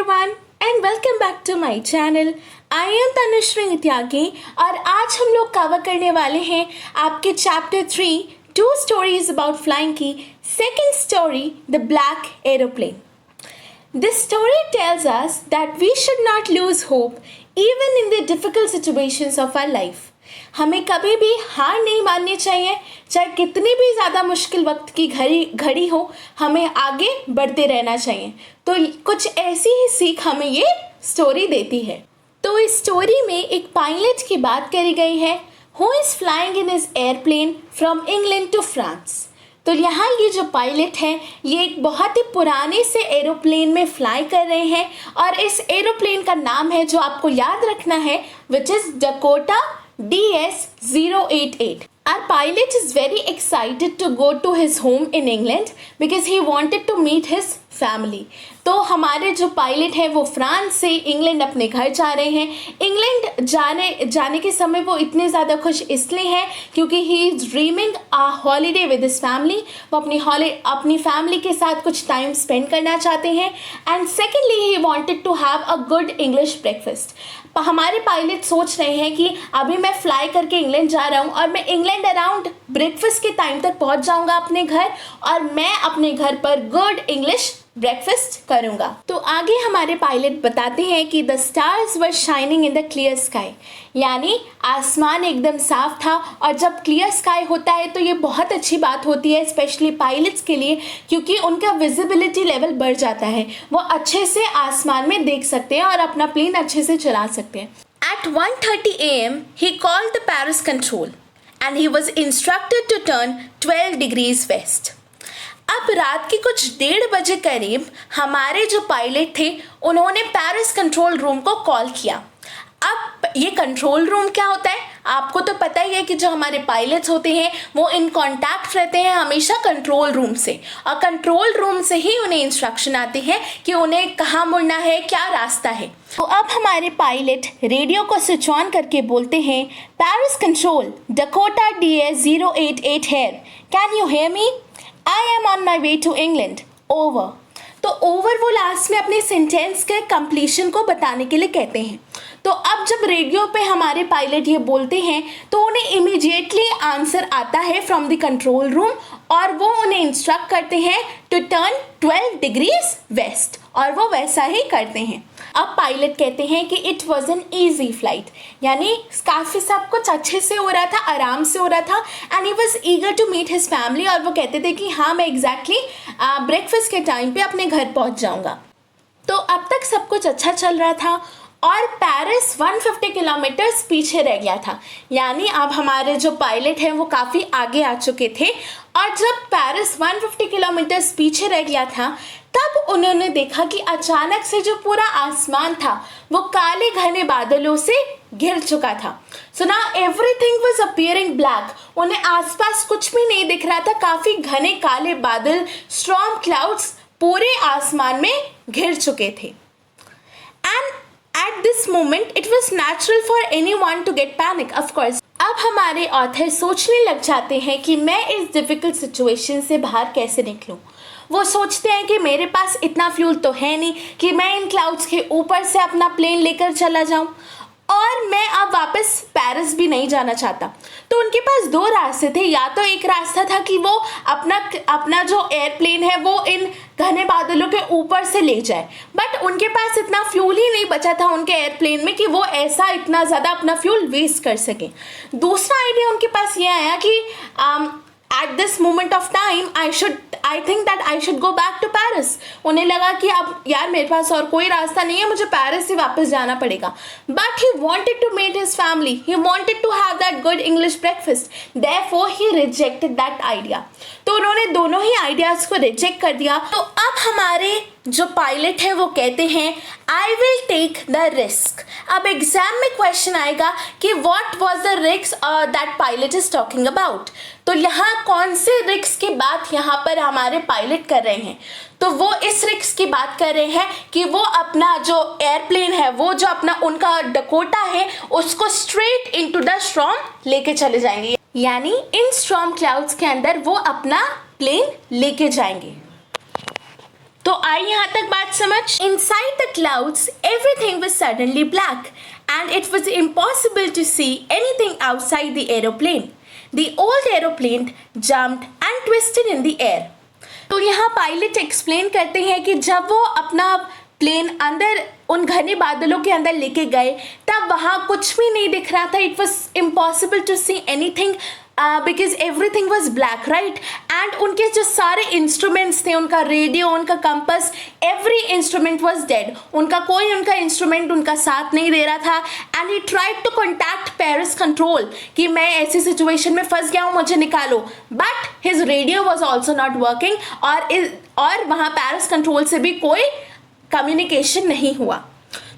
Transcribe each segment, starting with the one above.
everyone and welcome back to my channel. I am Tanushree त्यागी और आज हम लोग कवर करने वाले हैं आपके chapter 3 two stories about flying की second story the black aeroplane. This story tells us that we should not lose hope even in the difficult situations of our life. हमें कभी भी हार नहीं माननी चाहिए, चाहे कितनी भी ज़्यादा मुश्किल वक्त की घड़ी हो, हमें आगे बढ़ते रहना चाहिए. तो कुछ ऐसी ही सीख हमें ये स्टोरी देती है. तो इस स्टोरी में एक पायलट की बात करी गई है who is flying in his airplane from England to France. तो यहाँ ये जो पायलट हैं ये एक बहुत ही पुराने से एरोप्लेन में फ्लाई कर रहे हैं और इस एरोप्लेन का नाम है जो आपको याद रखना है which is Dakota DS-088. Our pilot is very excited to go to his home in England because he wanted to meet his family. तो हमारे जो पायलट है वो फ्रांस से इंग्लैंड अपने घर जा रहे हैं. इंग्लैंड जाने के समय वो इतने ज़्यादा खुश इसलिए हैं क्योंकि he is dreaming a holiday with his family. वो अपनी फैमिली के साथ कुछ टाइम स्पेंड करना चाहते हैं. And secondly he wanted to have a good English breakfast. हमारे पायलट सोच रहे हैं कि अभी मैं फ्लाई करके इंग्लैंड जा रहा हूँ और मैं इंग्लैंड अराउंड ब्रेकफास्ट के टाइम तक पहुँच जाऊँगा अपने घर और मैं अपने घर पर गुड इंग्लिश ब्रेकफास्ट करूँगा. तो आगे हमारे पायलट बताते हैं कि the stars were shining in the clear sky, यानी आसमान एकदम साफ था. और जब क्लियर स्काई होता है तो ये बहुत अच्छी बात होती है स्पेशली पायलट्स के लिए क्योंकि उनका विजिबिलिटी लेवल बढ़ जाता है. वो अच्छे से आसमान में देख सकते हैं और अपना प्लेन अच्छे से चला सकते हैं. At 1:30 AM he called the Paris control and he was instructed to turn 12 degrees west. अब रात के कुछ 1:30 बजे करीब हमारे जो पायलट थे उन्होंने पेरिस कंट्रोल रूम को कॉल किया. अब ये कंट्रोल रूम क्या होता है आपको तो पता ही है कि जो हमारे पायलट्स होते हैं वो इन कांटेक्ट रहते हैं हमेशा कंट्रोल रूम से और कंट्रोल रूम से ही उन्हें इंस्ट्रक्शन आते हैं कि उन्हें कहाँ मुड़ना है, क्या रास्ता है. तो अब हमारे पायलट रेडियो को स्विच ऑन करके बोलते हैं Paris control Dakota DS-088 here, can you hear me? I am on my way to England. Over. तो ओवर वो लास्ट में अपने सेंटेंस के कंप्लीशन को बताने के लिए कहते हैं. तो अब जब रेडियो पे हमारे पायलट ये बोलते हैं तो उन्हें इमीडिएटली आंसर आता है फ्रॉम द कंट्रोल रूम और वो उन्हें इंस्ट्रक्ट करते हैं टू टर्न 12 डिग्रीज वेस्ट और वो वैसा ही करते हैं. अब पायलट कहते हैं कि it was an easy flight, यानी काफ़ी सब कुछ अच्छे से हो रहा था, आराम से हो रहा था. And he was eager to meet his family और वो कहते थे कि हाँ मैं एग्जैक्टली ब्रेकफास्ट के टाइम पे अपने घर पहुंच जाऊंगा. तो अब तक सब कुछ अच्छा चल रहा था और पेरिस 150 किलोमीटर्स पीछे रह गया था, यानी अब हमारे जो पायलट हैं वो काफ़ी आगे आ चुके थे. और जब पेरिस 150 किलोमीटर्स पीछे रह गया था तब उन्होंने देखा कि अचानक से जो पूरा आसमान था वो काले घने बादलों से घिर चुका था. So now everything was appearing black. उन्हें आसपास कुछ भी नहीं दिख रहा था, काफ़ी घने काले बादल स्टॉर्म क्लाउड्स पूरे आसमान में घिर चुके थे. And at this moment it was natural for anyone to get panic of course. अब हमारे ऑथर सोचने लग जाते हैं कि मैं इस डिफ़िकल्ट सिचुएशन से बाहर कैसे निकलूं. वो सोचते हैं कि मेरे पास इतना फ्यूल तो है नहीं कि मैं इन क्लाउड्स के ऊपर से अपना प्लेन लेकर चला जाऊं और मैं अब वापस पेरिस भी नहीं जाना चाहता. तो उनके पास दो रास्ते थे. या तो एक रास्ता था कि वो अपना जो एयरप्लेन है वो इन घने बादलों के ऊपर से ले जाए, बट उनके पास इतना फ्यूल ही नहीं बचा था उनके एयरप्लेन में कि वो ऐसा इतना ज़्यादा अपना फ्यूल वेस्ट कर सके. दूसरा आइडिया उनके पास ये आया कि at this moment of time I think that I should go back to Paris. उन्हें लगा कि अब यार मेरे पास और कोई रास्ता नहीं है, मुझे पेरिस से वापस जाना पड़ेगा. But he wanted to meet his family. He wanted to have that good English breakfast. Therefore he rejected that idea. तो उन्होंने दोनों ही आइडियाज़ को रिजेक्ट कर दिया. तो अब हमारे जो पायलट है वो कहते हैं I will take the risk. अब एग्जाम में क्वेश्चन आएगा कि what was the risk that pilot is talking about. तो यहाँ कौन से रिस्क की बात यहाँ पर हमारे पायलट कर रहे हैं. तो वो इस रिस्क की बात कर रहे हैं कि वो अपना जो एयरप्लेन है वो जो अपना उनका डकोटा है उसको स्ट्रेट इनटू द स्टॉर्म लेके चले जाएंगे, यानी इन स्टॉर्म क्लाउड्स के अंदर वो अपना प्लेन लेके जाएंगे. तो आई यहाँ तक बात समझ। Inside the clouds, everything was suddenly black, and it was impossible to see anything outside the aeroplane. The old aeroplane jumped and twisted in the air. तो यहाँ पायलट एक्सप्लेन करते हैं कि जब वो अपना प्लेन अंदर उन घने बादलों के अंदर लेके गए तब वहाँ कुछ भी नहीं दिख रहा था. It was impossible to see anything because everything was black, right. And उनके जो सारे इंस्ट्रूमेंट्स थे, उनका रेडियो, उनका compass, every instrument was dead. उनका इंस्ट्रूमेंट उनका साथ नहीं दे रहा था. And he tried to contact Paris control कि मैं ऐसी सिचुएशन में फंस गया हूँ, मुझे निकालो. But his radio was also not working, और वहाँ पेरिस कंट्रोल से भी कोई कम्युनिकेशन नहीं हुआ.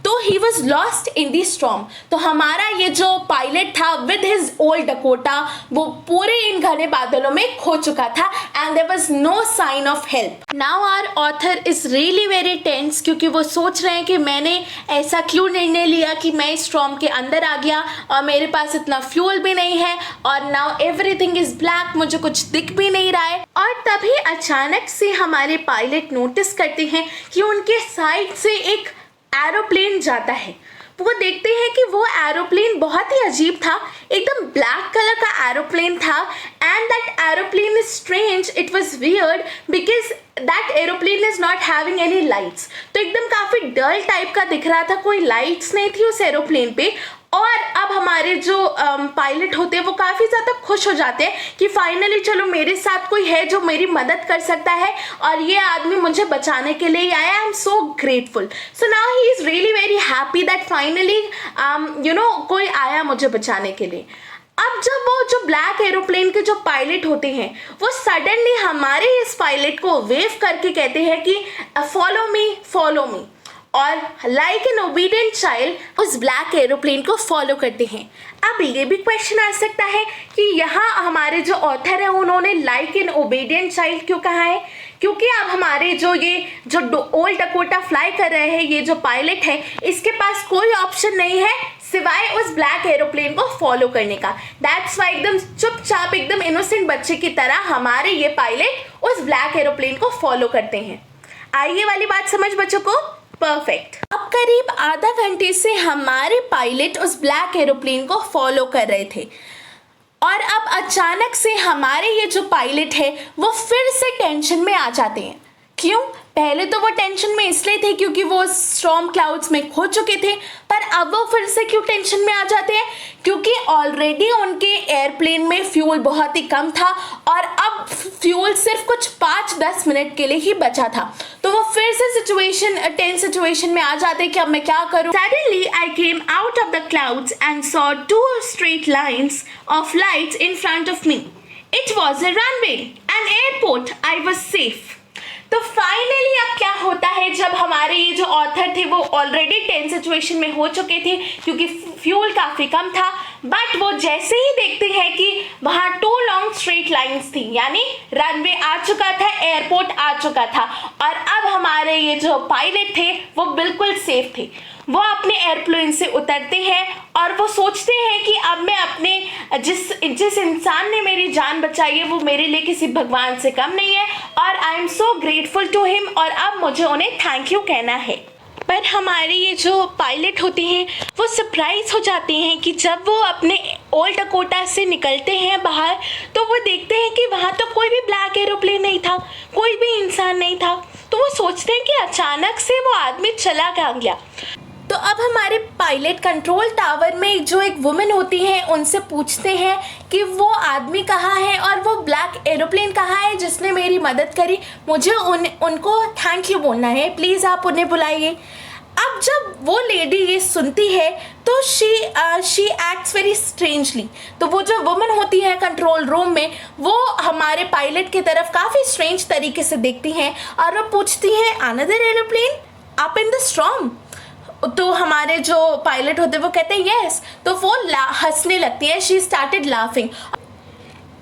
तो he was lost in the storm. तो हमारा ये जो पायलट था विद हिज ओल्ड डकोटा, वो पूरे इन घने बादलों में खो चुका था. And there was no sign of help. Now our author is really very tense, क्योंकि वो सोच रहे हैं कि मैंने ऐसा क्यों निर्णय लिया कि मैं इस स्टॉर्म के अंदर आ गया और मेरे पास इतना फ्यूल भी नहीं है, और नाउ एवरीथिंग इज ब्लैक, मुझे कुछ दिख भी नहीं रहा है. और तभी अचानक से हमारे पायलट नोटिस करते हैं कि उनके साइड से एक एरोप्लेन जाता है. वो देखते हैं कि वो एरोप्लेन बहुत ही अजीब था, एकदम ब्लैक कलर का एरोप्लेन था. And that aeroplane is strange, it was weird because that aeroplane is not having any lights. तो एकदम काफ़ी डल टाइप का दिख रहा था, कोई लाइट्स नहीं थी उस एरोप्लेन पे. और अब हमारे जो पायलट होते हैं वो काफ़ी ज़्यादा खुश हो जाते हैं कि फाइनली चलो मेरे साथ कोई है जो मेरी मदद कर सकता है, और ये आदमी मुझे बचाने के लिए आया. आई am so grateful. So now he is really very happy that finally कोई आया मुझे बचाने के लिए. अब जब वो जो ब्लैक एरोप्लेन के जो पायलट होते हैं वो सडनली हमारे इस पायलट को वेव करके कहते हैं कि फॉलो मी, फॉलो मी. और लाइक एन ओबीडियंट चाइल्ड उस ब्लैक एरोप्लेन को फॉलो करते हैं. अब ये भी क्वेश्चन आ सकता है कि यहाँ हमारे जो ऑथर है उन्होंने लाइक एन ओबीडियंट चाइल्ड क्यों कहा है? क्योंकि अब हमारे जो ओल्ड डकोटा फ्लाई कर रहे हैं, ये जो पायलट है, इसके पास कोई ऑप्शन नहीं है सिवाय उस ब्लैक एरोप्लेन को फॉलो करने का. दैट्स वाई एकदम चुपचाप, एकदम इनोसेंट बच्चे की तरह हमारे ये पायलट उस ब्लैक एरोप्लेन को फॉलो करते हैं. आइए वाली बात समझ बच्चों को. परफेक्ट. अब करीब आधा घंटे से हमारे पायलट उस ब्लैक एरोप्लेन को फॉलो कर रहे थे, और अब अचानक से हमारे ये जो पायलट है वो फिर से टेंशन में आ जाते हैं. क्यों? पहले तो वो टेंशन में इसलिए थे क्योंकि वो स्टॉर्म क्लाउड्स में खो चुके थे, पर अब वो फिर से क्यों टेंशन में आ जाते हैं? क्योंकि ऑलरेडी उनके एयरप्लेन में फ्यूल बहुत ही कम था, और अब फ्यूल सिर्फ कुछ 5-10 मिनट के लिए ही बचा था. तो वो फिर से टेंस सिचुएशन में आ जाते कि अब मैं क्या करूं. Suddenly I came out of the clouds and saw 2 straight lines of lights in front of me. It was a runway, an airport. I was safe. तो फाइनली अब क्या होता है, जब हमारे ये जो ऑथर थे वो ऑलरेडी टेंस सिचुएशन में हो चुके थे क्योंकि फ्यूल काफ़ी कम था, बट वो जैसे ही देखते हैं कि वहाँ 2 लॉन्ग स्ट्रेट लाइंस थी, यानी रनवे आ चुका था, एयरपोर्ट आ चुका था, और अब हमारे ये जो पायलट थे वो बिल्कुल सेफ थे. वो अपने एयरप्लेन से उतरते हैं और वो सोचते हैं कि अब मैं अपने जिस इंसान ने मेरी जान बचाई है वो मेरे लिए किसी भगवान से कम नहीं है, और I am so grateful to him, और अब मुझे उन्हें थैंक यू कहना है. पर हमारे ये जो पायलट होते हैं वो सरप्राइज हो जाते हैं कि जब वो अपने ओल्ड डकोटा से निकलते हैं बाहर, तो वो देखते हैं कि वहाँ तो कोई भी ब्लैक एरोप्लेन नहीं था, कोई भी इंसान नहीं था. तो वो सोचते हैं कि अचानक से वो आदमी चला कहाँ गया. तो अब हमारे पायलट कंट्रोल टावर में जो एक वुमेन होती है उनसे पूछते हैं कि वो आदमी कहाँ है और वो ब्लैक एरोप्लेन कहाँ है जिसने मेरी मदद करी. मुझे उनको थैंक यू बोलना है, प्लीज़ आप उन्हें बुलाइए. अब जब वो लेडी ये सुनती है तो शी एक्ट्स वेरी स्ट्रेंजली. तो वो जो वुमेन होती है कंट्रोल रूम में, वो हमारे पायलट की तरफ काफ़ी स्ट्रेंज तरीके से देखती हैं और वो पूछती हैं another aeroplane up in the storm. तो हमारे जो पायलट होते हैं वो कहते हैं यस. तो वो हंसने लगती है. She started laughing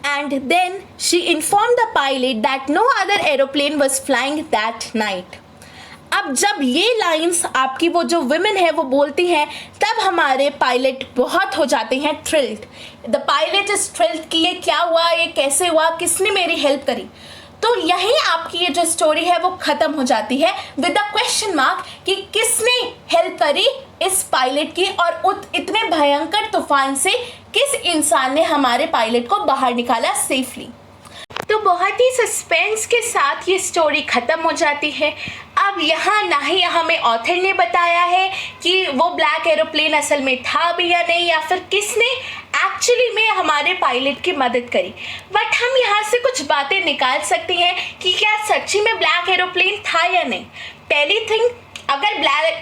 and then she inform the pilot that no other aeroplane was flying that night. अब जब ये लाइंस आपकी वो जो विमेन है वो बोलती हैं, तब हमारे पायलट बहुत हो जाते हैं thrilled. The pilot is thrilled कि ये क्या हुआ, ये कैसे हुआ, किसने मेरी हेल्प करी. तो यहीं आपकी ये जो स्टोरी है वो ख़त्म हो जाती है विद अ क्वेश्चन मार्क कि किसने हेल्प करी इस पायलट की, और इतने भयंकर तूफान से किस इंसान ने हमारे पायलट को बाहर निकाला सेफली। तो बहुत ही सस्पेंस के साथ ये स्टोरी ख़त्म हो जाती है। अब यहाँ ना ही हमें ऑथर ने बताया है कि वो ब्लैक एरोप्लेन असल में था भी या नहीं, या फिर किसने एक्चुअली में हमारे पायलट की मदद करी, बट हम यहाँ से कुछ बातें निकाल सकते हैं कि क्या सच्ची में ब्लैक एरोप्लेन था या नहीं। पहली थिंग, अगर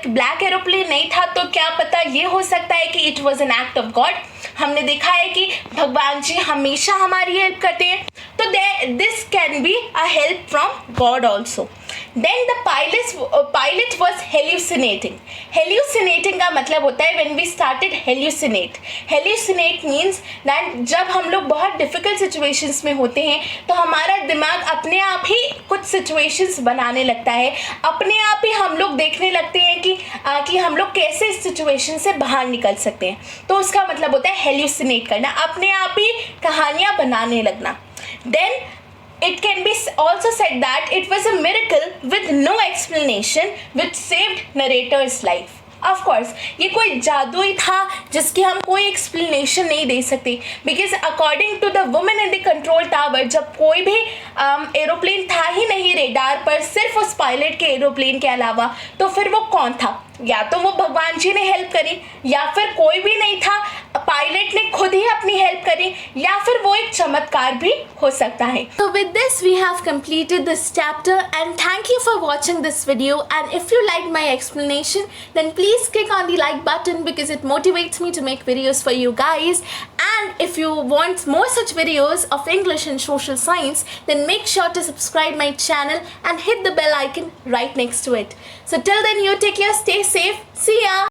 ब्लैक एरोप्लेन नहीं था तो क्या पता ये हो सकता है कि it was an act of God. हमने देखा है कि भगवान जी हमेशा हमारी हेल्प करते हैं, तो this can be a help from God also. Then the pilot was hallucinating का मतलब होता है when we started hallucinate means that जब हम लोग बहुत डिफिकल्ट सिचुएशंस में होते हैं तो हमारा दिमाग अपने आप ही कुछ सिचुएशंस बनाने लगता है, अपने आप ही हम लोग देखने लगते हैं कि हम लोग कैसे इस सिचुएशन से बाहर निकल सकते हैं। तो उसका मतलब होता है हेल्यूसिनेट करना, अपने आप ही कहानियाँ बनाने लगना। Then it can be also said that it was a miracle with no explanation which saved narrator's life. Of course ये कोई जादू ही था जिसकी हम कोई एक्सप्लेनेशन नहीं दे सकते, because according to the women in the control tower जब कोई भी एरोप्लेन था ही नहीं रेडार पर सिर्फ उस पायलट के एरोप्लेन के अलावा, तो फिर वो कौन था? या तो वो भगवान जी ने हेल्प करी, या फिर कोई भी नहीं था, पायलट ने खुद ही अपनी हेल्प करी, या फिर वो एक चमत्कार भी हो सकता है। So with this we have completed this chapter and thank you for watching this video, and if you liked my explanation then please click on the like button because it motivates me to make videos for you guys, and if you want more such videos of English and social science then make sure to subscribe my channel and hit the bell icon right next to it. So till then you take care, stay safe,